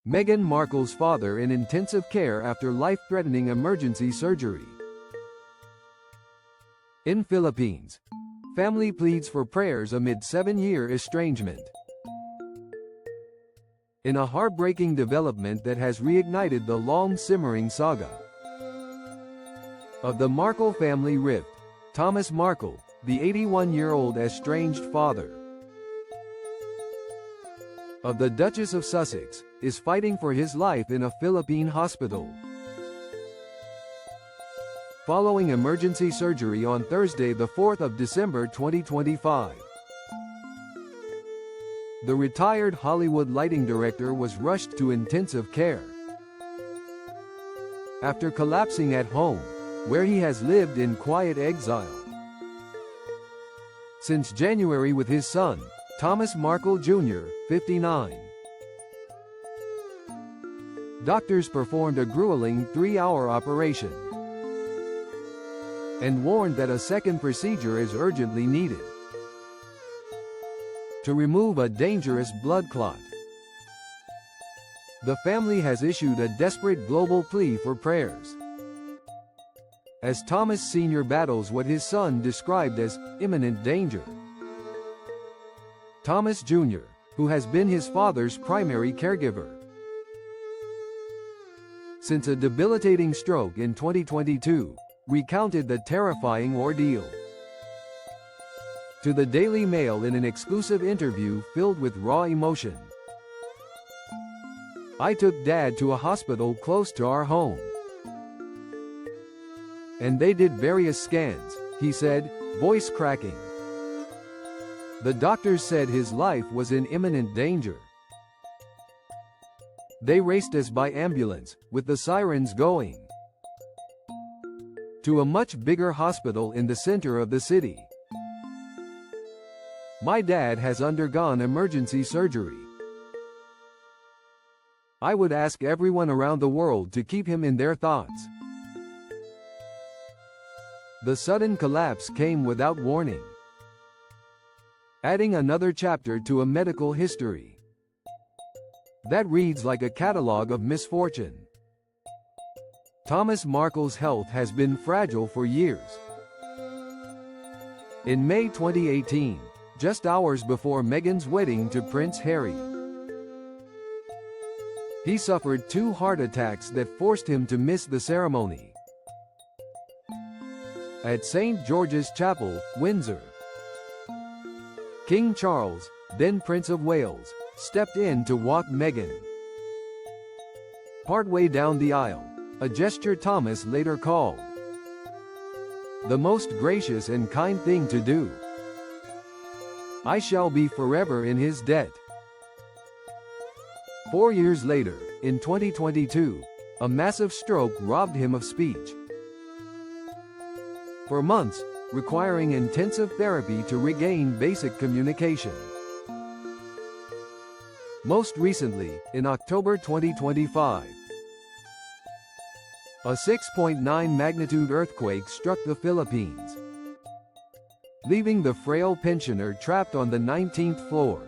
Meghan Markle's father in intensive care after life-threatening emergency surgery. In Philippines, family pleads for prayers amid 7-year estrangement. In a heartbreaking development that has reignited the long-simmering saga of the Markle family rift, Thomas Markle, the 81-year-old estranged father of the Duchess of Sussex, is fighting for his life in a Philippine hospital. Following emergency surgery on Thursday, the 4th of December 2025, the retired Hollywood lighting director was rushed to intensive care after collapsing at home, where he has lived in quiet exile since January with his son, Thomas Markle Jr., 59. Doctors performed a grueling 3-hour operation and warned that a second procedure is urgently needed to remove a dangerous blood clot. The family has issued a desperate global plea for prayers as Thomas Sr. battles what his son described as imminent danger. Thomas Jr., who has been his father's primary caregiver since a debilitating stroke in 2022, recounted the terrifying ordeal to the Daily Mail in an exclusive interview filled with raw emotion. "I took Dad to a hospital close to our home, and they did various scans," he said, voice cracking. "The doctors said his life was in imminent danger. They raced us by ambulance, with the sirens going, to a much bigger hospital in the center of the city. My dad has undergone emergency surgery. I would ask everyone around the world to keep him in their thoughts." The sudden collapse came without warning, adding another chapter to a medical history that reads like a catalogue of misfortune. Thomas Markle's health has been fragile for years. In May 2018, just hours before Meghan's wedding to Prince Harry, he suffered 2 heart attacks that forced him to miss the ceremony at St. George's Chapel, Windsor. King Charles, then Prince of Wales, stepped in to walk Meghan partway down the aisle, a gesture Thomas later called the most gracious and kind thing to do. "I shall be forever in his debt." 4 years later, in 2022, a massive stroke robbed him of speech for months, requiring intensive therapy to regain basic communication. Most recently, in October 2025, a 6.9 magnitude earthquake struck the Philippines, leaving the frail pensioner trapped on the 19th floor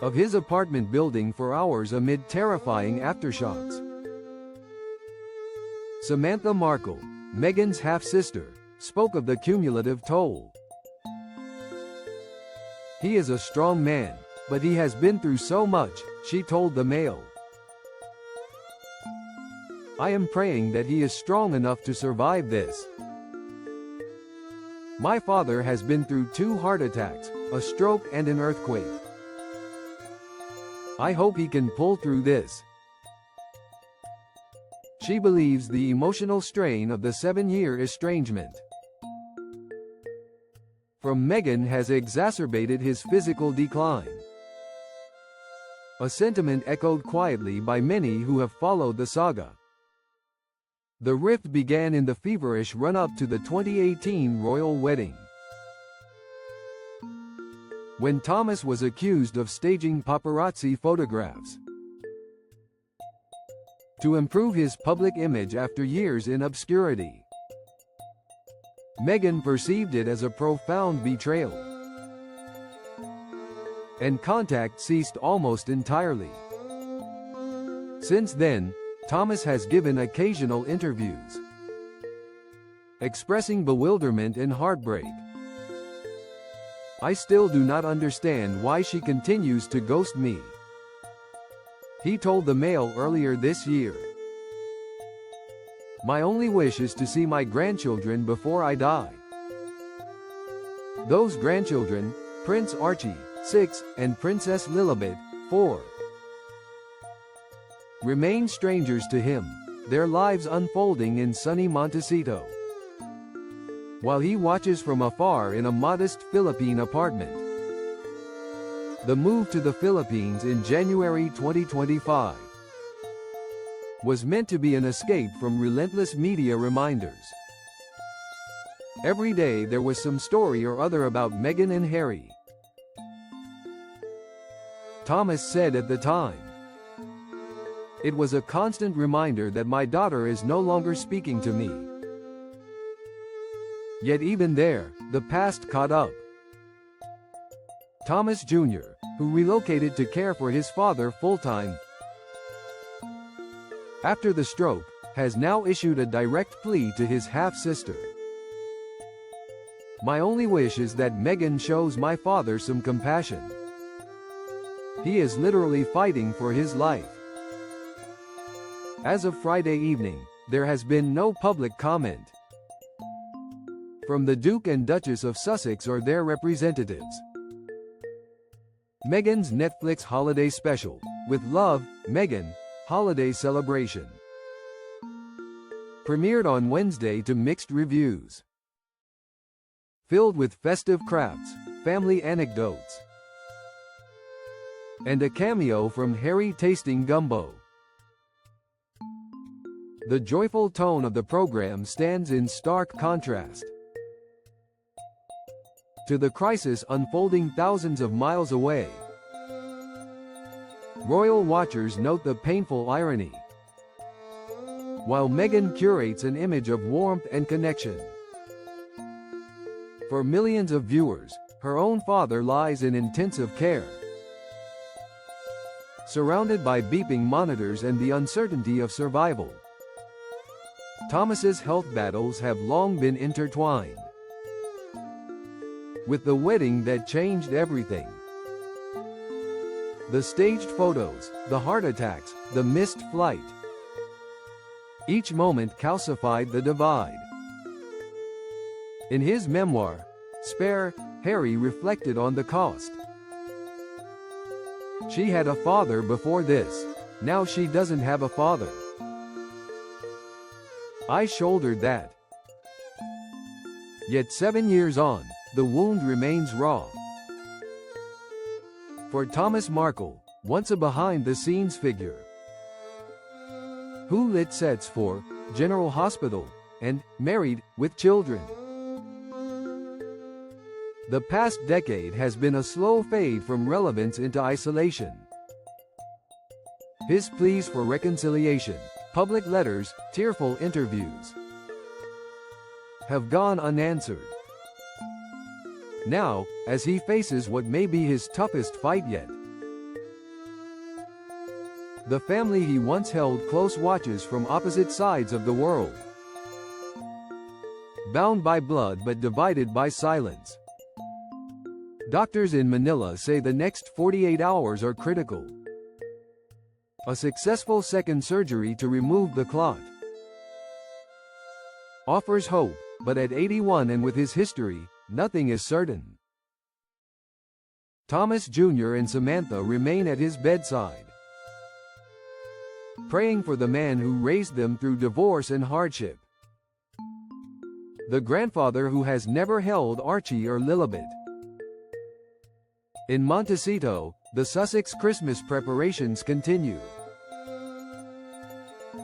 of his apartment building for hours amid terrifying aftershocks. Samantha Markle, Meghan's half-sister, spoke of the cumulative toll. "He is a strong man, but he has been through so much," she told the Mail. "I am praying that he is strong enough to survive this. My father has been through 2 heart attacks, a stroke and an earthquake. I hope he can pull through this." She believes the emotional strain of the 7-year estrangement from Meghan has exacerbated his physical decline, a sentiment echoed quietly by many who have followed the saga. The rift began in the feverish run-up to the 2018 royal wedding, when Thomas was accused of staging paparazzi photographs to improve his public image after years in obscurity. Meghan perceived it as a profound betrayal, and contact ceased almost entirely. Since then, Thomas has given occasional interviews, expressing bewilderment and heartbreak. "I still do not understand why she continues to ghost me," he told the Mail earlier this year. "My only wish is to see my grandchildren before I die." Those grandchildren, Prince Archie, 6, and Princess Lilibet, 4, remain strangers to him, their lives unfolding in sunny Montecito, while he watches from afar in a modest Philippine apartment. The move to the Philippines in January 2025 was meant to be an escape from relentless media reminders. Every day there was some story or other about Meghan and Harry. Thomas said at the time, "It was a constant reminder that my daughter is no longer speaking to me." Yet even there, the past caught up. Thomas Jr., who relocated to care for his father full-time after the stroke, has now issued a direct plea to his half-sister. "My only wish is that Meghan shows my father some compassion. He is literally fighting for his life." As of Friday evening, there has been no public comment from the Duke and Duchess of Sussex or their representatives. Meghan's Netflix holiday special, With Love, Meghan, Holiday Celebration, premiered on Wednesday to mixed reviews. Filled with festive crafts, family anecdotes, and a cameo from Harry tasting gumbo. The joyful tone of the program stands in stark contrast to the crisis unfolding thousands of miles away. Royal watchers note the painful irony, while Meghan curates an image of warmth and connection. For millions of viewers, her own father lies in intensive care, surrounded by beeping monitors and the uncertainty of survival. Thomas's health battles have long been intertwined with the wedding that changed everything. The staged photos, the heart attacks, the missed flight. Each moment calcified the divide. In his memoir, Spare, Harry reflected on the cost. "She had a father before this. Now she doesn't have a father. I shouldered that. Yet 7 years on, the wound remains raw." For Thomas Markle, once a behind-the-scenes figure who lit sets for General Hospital and Married with Children, the past decade has been a slow fade from relevance into isolation. His pleas for reconciliation, public letters, tearful interviews have gone unanswered. Now, as he faces what may be his toughest fight yet, the family he once held close watches from opposite sides of the world, bound by blood but divided by silence. Doctors in Manila say the next 48 hours are critical. A successful second surgery to remove the clot offers hope, but at 81 and with his history, nothing is certain. Thomas Jr. and Samantha remain at his bedside, praying for the man who raised them through divorce and hardship. The grandfather who has never held Archie or Lilibet. In Montecito, the Sussex Christmas preparations continue.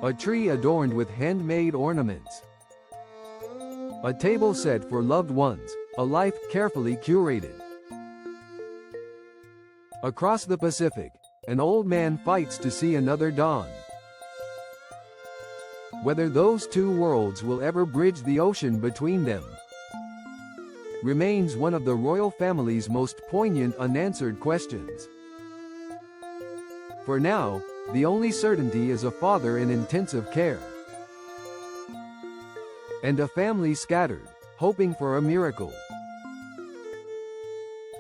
A tree adorned with handmade ornaments. A table set for loved ones, a life carefully curated. Across the Pacific, an old man fights to see another dawn. Whether those two worlds will ever bridge the ocean between them remains one of the royal family's most poignant unanswered questions. For now, The only certainty is a father in intensive care. And a family scattered, hoping for a miracle.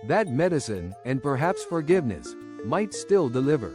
That medicine, and perhaps forgiveness, might still deliver.